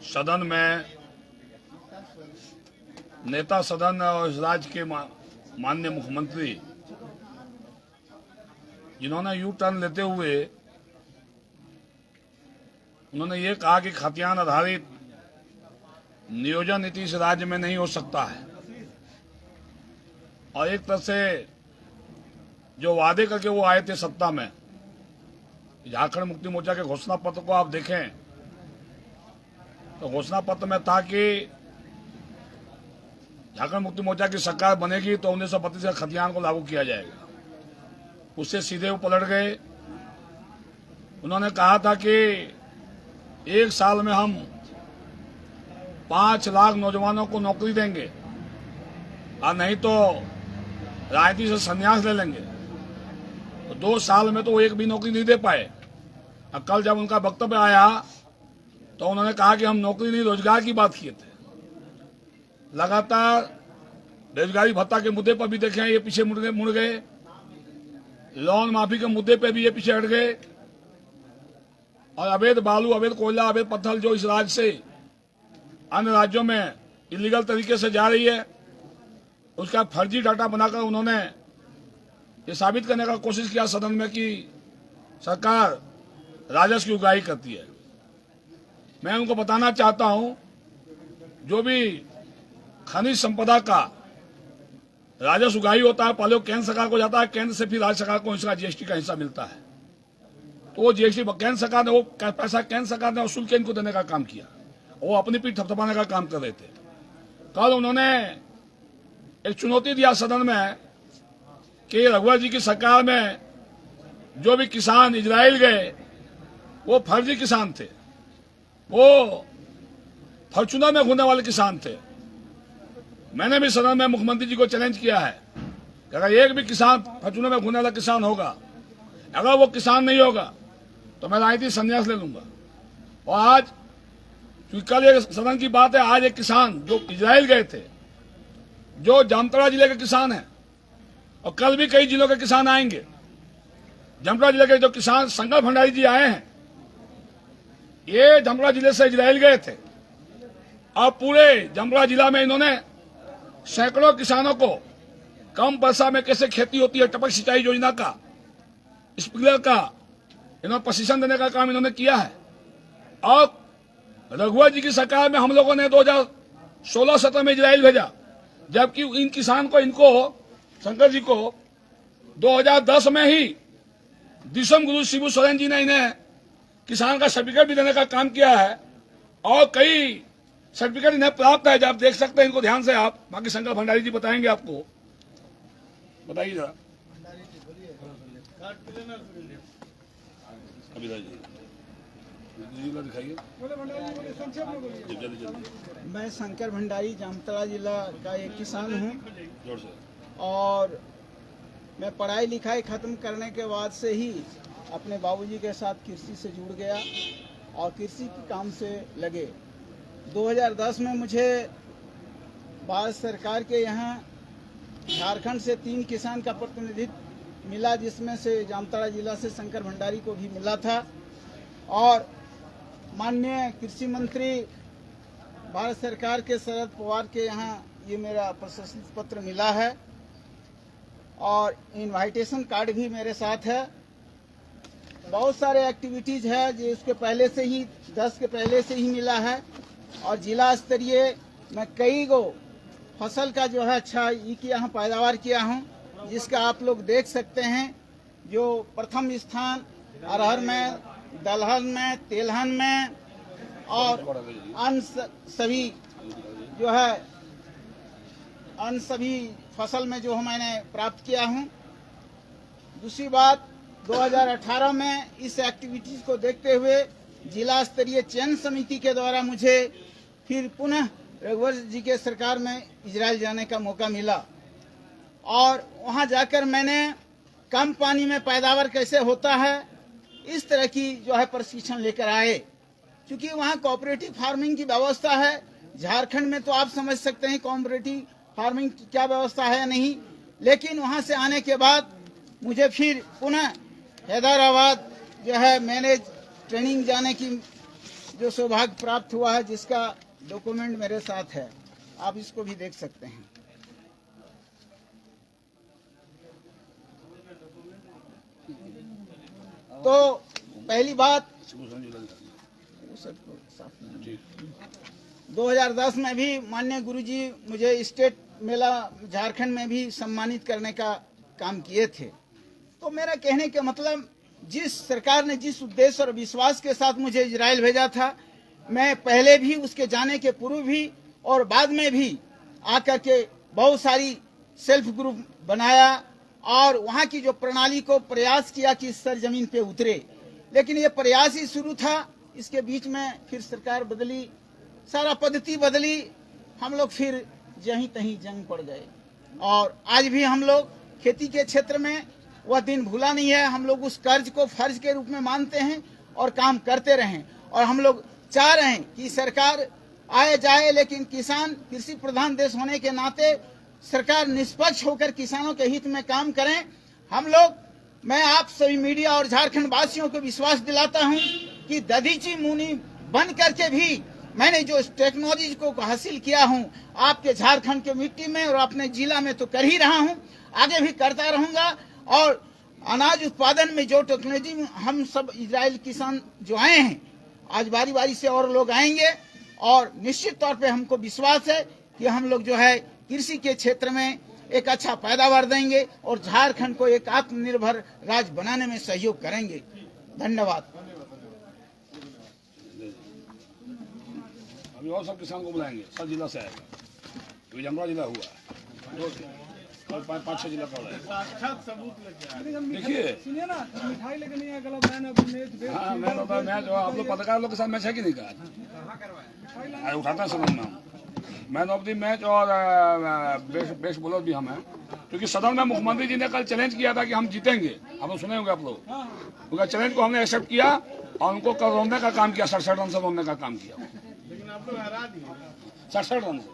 सदन में नेता सदन और इस राज्य के माननीय मुख्यमंत्री जिन्होंने यू टर्न लेते हुए उन्होंने ये कहा कि खतियान आधारित नियोजन नीति इस राज्य में नहीं हो सकता है, और एक तरह से जो वादे करके वो आए थे सत्ता में, झारखंड मुक्ति मोर्चा के घोषणा पत्र को आप देखें तो घोषणा पत्र में था कि झारखंड मुक्ति मोर्चा की सरकार बनेगी तो 1932 का खतियान को लागू किया जाएगा। उससे सीधे वो पलट गए। उन्होंने कहा था कि एक साल में हम 5 लाख नौजवानों को नौकरी देंगे और नहीं तो राजनीति से संन्यास ले लेंगे। तो 2 साल में तो वो एक भी नौकरी नहीं दे पाए। और कल जब उनका वक्तव्य आया तो उन्होंने कहा कि हम नौकरी नहीं रोजगार की बात किए थे। लगातार बेरोजगारी भत्ता के मुद्दे पर भी देखें ये पीछे मुड़ गए, लोन माफी के मुद्दे पे भी ये पीछे हट गए, और अवैध बालू, अवैध कोयला, अवैध पत्थर जो इस राज्य से अन्य राज्यों में इलीगल तरीके से जा रही है, उसका फर्जी डाटा बनाकर उन्होंने ये साबित करने का कोशिश किया सदन में कि सरकार राजस्व की उगाही करती है। मैं उनको बताना चाहता हूं, जो भी खनिज संपदा का राजस्व उगाही होता है पहले वो केंद्र सरकार को जाता है, केंद्र से फिर राज्य सरकार को इसका जीएसटी का हिस्सा मिलता है। तो वो जीएसटी केंद्र सरकार ने वो पैसा केंद्र सरकार ने वसूल के इनको देने का काम किया, वो अपनी पीठ थपथपाने का काम कर रहे थे। कल उन्होंने एक चुनौती दिया सदन में कि रघुवर जी की सरकार में जो भी किसान इजराइल गए वो फर्जी किसान थे, वो फॉर्चूनर में घूमने वाले किसान थे। मैंने भी सदन में मुख्यमंत्री जी को चैलेंज किया है कि अगर एक भी किसान फॉर्चूनर में घूमने वाला किसान होगा, अगर वो किसान नहीं होगा तो मैं राजनीति संन्यास ले लूंगा। और आज क्योंकि कल एक सदन की बात है, आज एक किसान जो इजराइल गए थे, जो जामताड़ा जिले के किसान हैं, और कल भी कई जिलों के किसान आएंगे। जामताड़ा जिले के जो किसान शंकर भंडारी जी आए हैं, ये जामताड़ा जिले से इजराइल गए थे और पूरे जामताड़ा जिला में इन्होंने सैकड़ों किसानों को कम पैसा में कैसे खेती होती है, टपक सिंचाई योजना का, स्प्रिंकलर का इन्होंने प्रशिक्षण देने का काम इन्होंने किया है। और रघुवर जी की सरकार में हम लोगों ने 2016-17 में इजराइल भेजा, जबकि इन किसान को, इनको शंकर जी को 2010 में ही दिसम गुरु शिबू सोरेन जी ने इन्हें किसान का सर्टिफिकेट भी देने का काम किया है, और कई सर्टिफिकेट इन्हें प्राप्त है। आप देख सकते हैं इनको ध्यान से, आप बाकी शंकर भंडारी जी बताएंगे आपको। बताइए जरा दिखाइए। मैं शंकर भंडारी जामताड़ा जिला का एक किसान हूँ, और मैं पढ़ाई लिखाई ख़त्म करने के बाद से ही अपने बाबूजी के साथ कृषि से जुड़ गया और कृषि के काम से लगे। 2010 में मुझे भारत सरकार के यहाँ झारखंड से 3 किसान का प्रतिनिधित्व मिला, जिसमें से जामताड़ा जिला से शंकर भंडारी को भी मिला था। और माननीय कृषि मंत्री भारत सरकार के शरद पवार के यहाँ ये मेरा प्रशस्ति पत्र मिला है, और इनवाइटेशन कार्ड भी मेरे साथ है। बहुत सारे एक्टिविटीज़ है जो उसके पहले से ही 10 के पहले से ही मिला है, और जिला स्तरीय मैं कई गो फसल का जो है अच्छा ये किया हूँ, पैदावार किया हूँ, जिसका आप लोग देख सकते हैं। जो प्रथम स्थान अरहर में, दलहन में, तेलहन में और अन्य सभी जो है अन्य सभी फसल में जो मैंने प्राप्त किया हूँ। दूसरी बात, 2018 में इस एक्टिविटीज़ को देखते हुए जिला स्तरीय चयन समिति के द्वारा मुझे फिर पुनः रघुवर जी के सरकार में इजराइल जाने का मौका मिला, और वहां जाकर मैंने कम पानी में पैदावार कैसे होता है इस तरह की जो है प्रशिक्षण लेकर आए। क्योंकि वहां कोऑपरेटिव फार्मिंग की व्यवस्था है, झारखंड में तो आप समझ सकते हैं कोऑपरेटिव फार्मिंग की क्या व्यवस्था है नहीं, लेकिन वहां से आने के बाद मुझे फिर पुनः हैदराबाद जो है मैंने ट्रेनिंग जाने की जो सौभाग्य प्राप्त हुआ है, जिसका डॉक्यूमेंट मेरे साथ है, आप इसको भी देख सकते हैं। तो पहली बात, 2010 में भी माननीय गुरुजी मुझे स्टेट मेला झारखंड में भी सम्मानित करने का काम किए थे। तो मेरा कहने का मतलब, जिस सरकार ने जिस उद्देश्य और विश्वास के साथ मुझे इजराइल भेजा था, मैं पहले भी, उसके जाने के पूर्व भी और बाद में भी आकर के बहुत सारी सेल्फ ग्रुप बनाया और वहाँ की जो प्रणाली को प्रयास किया कि इस सरजमीन पे उतरे। लेकिन ये प्रयास ही शुरू था, इसके बीच में फिर सरकार बदली, सारा पद्धति बदली, हम लोग फिर जहीं तहीं जंग पड़ गए। और आज भी हम लोग खेती के क्षेत्र में वह दिन भूला नहीं है। हम लोग उस कर्ज को फर्ज के रूप में मानते हैं और काम करते रहें। और हम लोग चाह रहे हैं कि सरकार आए जाए, लेकिन किसान कृषि प्रधान देश होने के नाते सरकार निष्पक्ष होकर किसानों के हित में काम करें। हम लोग, मैं आप सभी मीडिया और झारखंड वासियों को विश्वास दिलाता हूं कि दधीची मुनि बन करके भी मैंने जो टेक्नोलॉजी को हासिल किया हूं, आपके झारखंड के मिट्टी में और अपने जिला में तो कर ही रहा हूं, आगे भी करता रहूंगा। और अनाज उत्पादन में जो टेक्नोलॉजी हम सब इजराइल किसान जो आए हैं, आज बारी बारी से और लोग आएंगे और निश्चित तौर पे हमको विश्वास है कि हम लोग जो है कृषि के क्षेत्र में एक अच्छा पैदावार देंगे और झारखंड को एक आत्मनिर्भर राज्य बनाने में सहयोग करेंगे। धन्यवाद। अभी और सब किसान को बुलाएंगे, सब जिला से आएगा। जंगला जिला हुआ, और 5-6 जिला का देखिए। सुनिए ना, मिठाई लेके नहीं आया, गलत है ना। हाँ, मैं जो आप लोग पत्रकार लोग के साथ मैच है कि नहीं कहा, उठाता है सदन में। मैन ऑफ द मैच और बेस्ट बॉलर भी हम हैं, क्योंकि सदन में मुख्यमंत्री जी ने कल चैलेंज किया था कि हम जीतेंगे। आप लोग सुने होंगे, आप लोग उनका चैलेंज को हमने एक्सेप्ट किया और उनको कल रोकने का काम किया, 67 रन से रोकने का काम किया। लेकिन आप लोग हरा दिए 67 रन से।